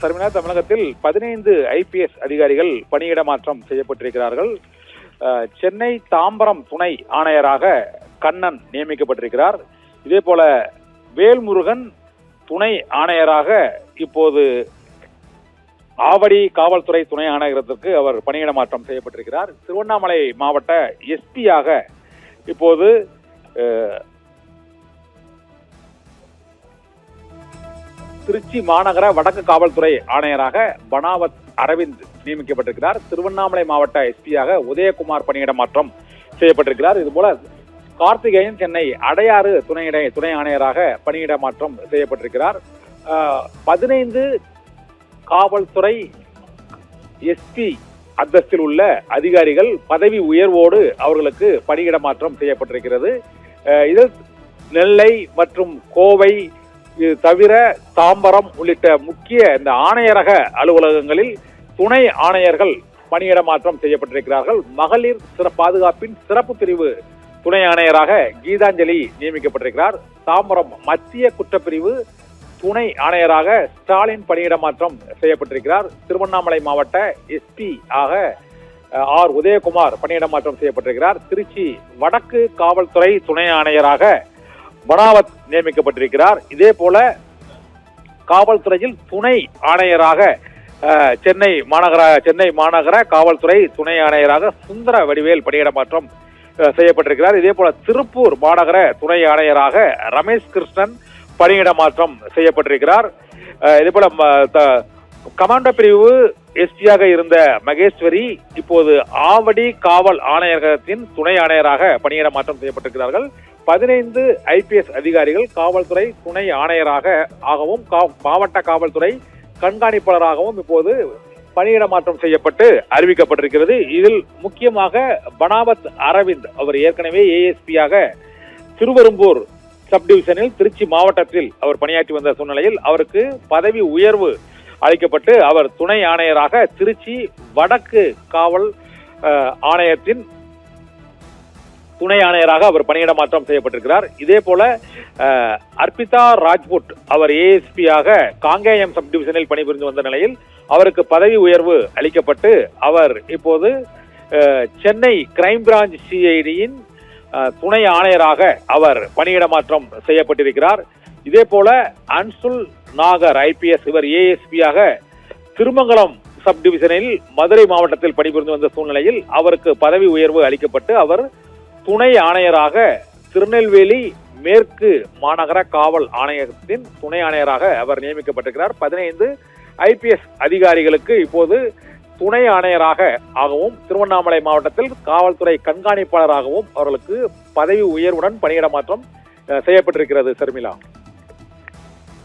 சர்மிளா, தமிழகத்தில் 15 IPS அதிகாரிகள் பணியிட மாற்றம் செய்யப்பட்டிருக்கிறார்கள். சென்னை தாம்பரம் துணை ஆணையராக கண்ணன் நியமிக்கப்பட்டிருக்கிறார். இதே போல வேல்முருகன் துணை ஆணையராக இப்போது ஆவடி காவல்துறை துணை ஆணையரகத்திற்கு அவர் பணியிட மாற்றம் செய்யப்பட்டிருக்கிறார். திருவண்ணாமலை மாவட்ட SP-யாக இப்போது திருச்சி மாநகர வடக்கு காவல்துறை ஆணையராக பனாவத் அரவிந்த் நியமிக்கப்பட்டிருக்கிறார். திருவண்ணாமலை மாவட்ட SP-யாக உதயகுமார் பணியிட மாற்றம் செய்யப்பட்டிருக்கிறார். இதுபோல கார்த்திகேயன் சென்னை அடையாறு துணை ஆணையராக பணியிட மாற்றம் செய்யப்பட்டிருக்கிறார். 15 காவல்துறை SP அந்தஸ்தில் உள்ள அதிகாரிகள் பதவி உயர்வோடு அவர்களுக்கு பணியிட மாற்றம் செய்யப்பட்டிருக்கிறது. இதில் நெல்லை மற்றும் கோவை தவிர தாம்பரம் உள்ளிட்ட முக்கிய இந்த ஆணையரக அலுவலகங்களில் துணை ஆணையர்கள் பணியிட மாற்றம் செய்யப்பட்டிருக்கிறார்கள். மகளிர் பாதுகாப்பின் சிறப்பு பிரிவு துணை ஆணையராக கீதாஞ்சலி நியமிக்கப்பட்டிருக்கிறார். தாம்பரம் மத்திய குற்றப்பிரிவு துணை ஆணையராக ஸ்டாலின் பணியிட மாற்றம் செய்யப்பட்டிருக்கிறார். திருவண்ணாமலை மாவட்ட SP-ஆக உதயகுமார் பணியிட மாற்றம் செய்யப்பட்டிருக்கிறார். திருச்சி வடக்கு காவல்துறை துணை ஆணையராக பனாவத் நியமிக்கப்பட்டிருக்கிறார். இதே போல காவல்துறையில் துணை ஆணையராக சென்னை மாநகர காவல்துறை துணை ஆணையராக சுந்தர வடிவேல் பணியிட மாற்றம் செய்யப்பட்டிருக்கிறார். இதே போல திருப்பூர் மாநகர துணை ஆணையராக ரமேஷ் கிருஷ்ணன் பணியிட மாற்றம் செய்யப்பட்டிருக்கிறார். இதே போல கமாண்டோ பிரிவு SP-யாக இருந்த மகேஸ்வரி இப்போது ஆவடி காவல் ஆணையரகத்தின் துணை ஆணையராக பணியிட மாற்றம் செய்யப்பட்டிருக்கிறார்கள். 15 IPS அதிகாரிகள் காவல்துறை துணை ஆணையராகவும் மாவட்ட காவல்துறை கண்காணிப்பாளராகவும் இப்போது பணியிட மாற்றம் செய்யப்பட்டு அறிவிக்கப்பட்டிருக்கிறது. இதில் முக்கியமாக பனாவத் அரவிந்த் அவர் ஏற்கனவே ASP-யாக திருவெரும்பூர் சப்டிவிஷனில் திருச்சி மாவட்டத்தில் அவர் பணியாற்றி வந்த சூழ்நிலையில் அவருக்கு பதவி உயர்வு அளிக்கப்பட்டு அவர் துணை ஆணையராக திருச்சி வடக்கு காவல் ஆணையத்தின் துணை ஆணையராக அவர் பணியிட மாற்றம் செய்யப்பட்டிருக்கிறார். இதே போல அர்பிதா ராஜ்புட் அவர் ASP-யாக காங்கேயம் சப்டிவிஷனில் பணிபுரிந்து வந்த நிலையில் அவருக்கு பதவி உயர்வு அளிக்கப்பட்டு அவர் இப்போது சென்னை கிரைம் பிரான்ச் CID-யின் துணை ஆணையராக அவர் பணியிட மாற்றம் செய்யப்பட்டிருக்கிறார். இதே போல அன்சுல் நாகர் IPS இவர் ASP-யாக திருமங்கலம் சப்டிவிஷனில் மதுரை மாவட்டத்தில் பணிபுரிந்து வந்த சூழ்நிலையில் அவருக்கு பதவி உயர்வு அளிக்கப்பட்டு அவர் துணை ஆணையராக திருநெல்வேலி மேற்கு மாநகர காவல் ஆணையத்தின் துணை ஆணையராக அவர் நியமிக்கப்பட்டிருக்கிறார். 15 IPS அதிகாரிகளுக்கு இப்போது துணை ஆணையராகவும் திருவண்ணாமலை மாவட்டத்தில் காவல்துறை கண்காணிப்பாளராகவும் அவர்களுக்கு பதவி உயர்வுடன் பணியிட மாற்றம் செய்யப்பட்டிருக்கிறது. சர்மிளா.